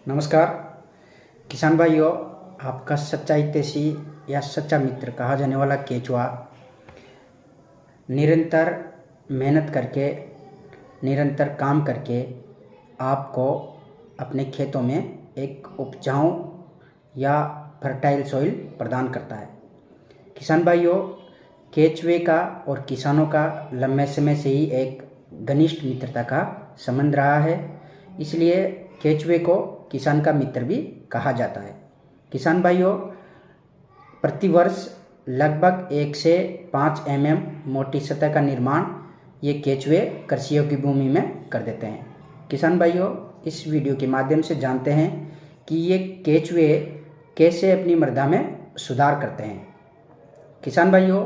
नमस्कार किसान भाइयों, आपका सच्चा हितैषी या सच्चा मित्र कहा जाने वाला केचुआ निरंतर मेहनत करके, निरंतर काम करके आपको अपने खेतों में एक उपजाऊ या फर्टाइल सॉइल प्रदान करता है। किसान भाइयों, केचुए का और किसानों का लंबे समय से ही एक घनिष्ठ मित्रता का संबंध रहा है, इसलिए केचुए को किसान का मित्र भी कहा जाता है। किसान भाइयों, प्रतिवर्ष लगभग 1 से 5 mm मोटी सतह का निर्माण ये केचुए कृषि योग्य भूमि में कर देते हैं। किसान भाइयों, इस वीडियो के माध्यम से जानते हैं कि ये केचुए कैसे अपनी मृदा में सुधार करते हैं। किसान भाइयों,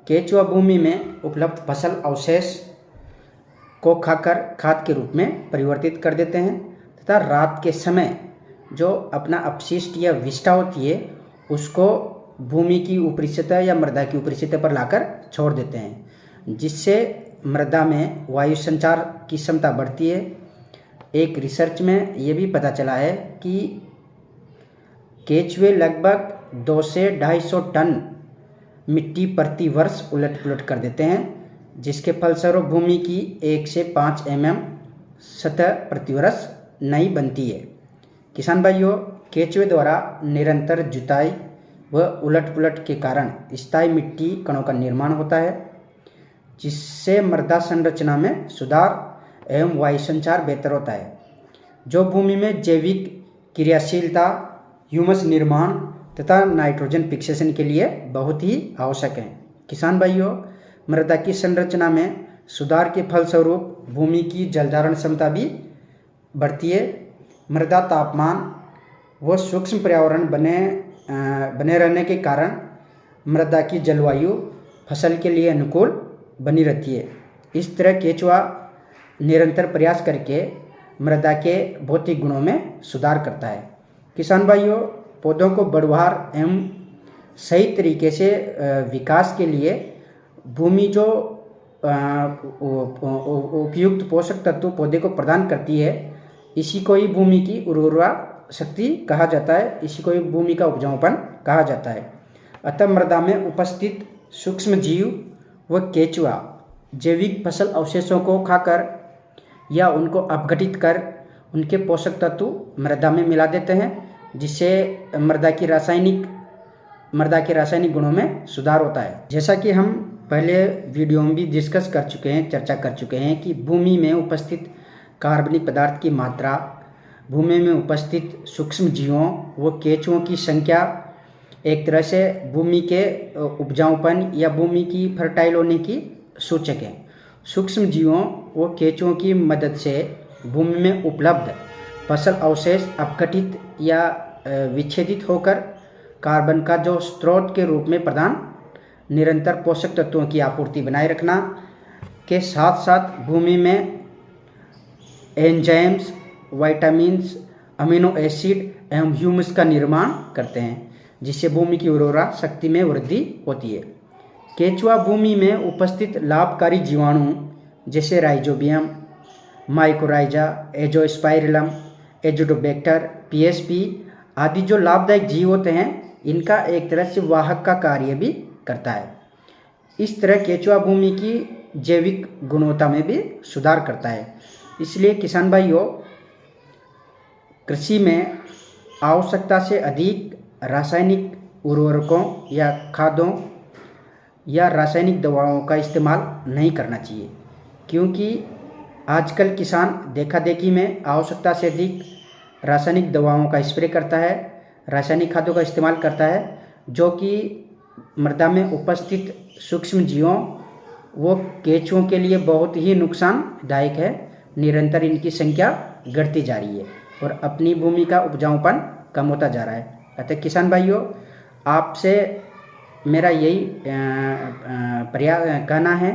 केचुआ भूमि में उपलब्ध फसल अवशेष को खाकर खाद के रूप में परिवर्तित कर देते हैं तथा रात के समय जो अपना अपशिष्ट या विष्ठा होती है उसको भूमि की ऊपरी सतह या मृदा की ऊपरी सतह पर लाकर छोड़ देते हैं, जिससे मृदा में वायु संचार की क्षमता बढ़ती है। एक रिसर्च में ये भी पता चला है कि केचुए लगभग 200 से 250 टन मिट्टी प्रति वर्ष उलट पुलट कर देते हैं, जिसके फलस्वरूप भूमि की 1 से 5 mm सतह प्रतिवर्ष नई बनती है। किसान भाइयों, केचुए द्वारा निरंतर जुताई व उलट पुलट के कारण स्थायी मिट्टी कणों का निर्माण होता है, जिससे मृदा संरचना में सुधार एवं वायु संचार बेहतर होता है, जो भूमि में जैविक क्रियाशीलता, ह्यूमस निर्माण तथा नाइट्रोजन फिक्सेशन के लिए बहुत ही आवश्यक है। किसान भाइयों, मृदा की संरचना में सुधार के फलस्वरूप भूमि की जलधारण क्षमता भी बढ़ती है। मृदा तापमान व सूक्ष्म पर्यावरण बने रहने के कारण मृदा की जलवायु फसल के लिए अनुकूल बनी रहती है। इस तरह केचुआ निरंतर प्रयास करके मृदा के भौतिक गुणों में सुधार करता है। किसान भाइयों, पौधों को बढ़वार एवं सही तरीके से विकास के लिए भूमि जो उपयुक्त पोषक तत्व पौधे को प्रदान करती है, इसी को ही भूमि की उर्वरा शक्ति कहा जाता है, इसी को ही भूमि का उपजाऊपन कहा जाता है। अतः मृदा में उपस्थित सूक्ष्म जीव व केचुआ जैविक फसल अवशेषों को खाकर या उनको अपघटित कर उनके पोषक तत्व मृदा में मिला देते हैं, जिससे मृदा के रासायनिक गुणों में सुधार होता है। जैसा कि हम पहले वीडियो में भी डिस्कस कर चुके हैं, चर्चा कर चुके हैं कि भूमि में उपस्थित कार्बनिक पदार्थ की मात्रा, भूमि में उपस्थित सूक्ष्म जीवों व केचुओं की संख्या एक तरह से भूमि के उपजाऊपन या भूमि की फर्टाइल होने की सूचक है। सूक्ष्म जीवों व केचुओं की मदद से भूमि में उपलब्ध फसल अवशेष अपघटित या विच्छेदित होकर कार्बन का जो स्रोत के रूप में प्रदान निरंतर पोषक तत्वों की आपूर्ति बनाए रखना के साथ साथ भूमि में एंजाइम्स, विटामिन्स, अमीनो एसिड एवं ह्यूमस का निर्माण करते हैं, जिससे भूमि की उर्वरा शक्ति में वृद्धि होती है। केचुआ भूमि में उपस्थित लाभकारी जीवाणु जैसे राइजोबियम, माइकोराइजा, एजोस्पाइरिलम, एजोडोबैक्टर, पीएसपी आदि जो लाभदायक जीव होते हैं, इनका एक तरह से वाहक का कार्य भी करता है। इस तरह केचुआ भूमि की जैविक गुणवत्ता में भी सुधार करता है। इसलिए किसान भाइयों, कृषि में आवश्यकता से अधिक रासायनिक उर्वरकों या खादों या रासायनिक दवाओं का इस्तेमाल नहीं करना चाहिए, क्योंकि आजकल किसान देखा देखी में आवश्यकता से अधिक रासायनिक दवाओं का स्प्रे करता है, रासायनिक खादों का इस्तेमाल करता है, जो कि मृदा में उपस्थित सूक्ष्म जीवों व केचुओं के लिए बहुत ही नुकसानदायक है। निरंतर इनकी संख्या घटती जा रही है और अपनी भूमि का उपजाऊपन कम होता जा रहा है। अतः किसान भाइयों, आपसे मेरा यही प्रयास कहना है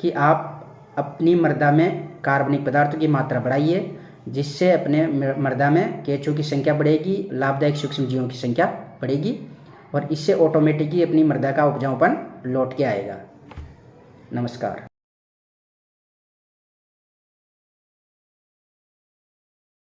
कि आप अपनी मृदा में कार्बनिक पदार्थों की मात्रा बढ़ाइए, जिससे अपने मृदा में केचुओं की संख्या बढ़ेगी, लाभदायक सूक्ष्म जीवों की संख्या बढ़ेगी और इससे ऑटोमेटिकली अपनी मृदा का उपजाऊपन लौट के आएगा। नमस्कार।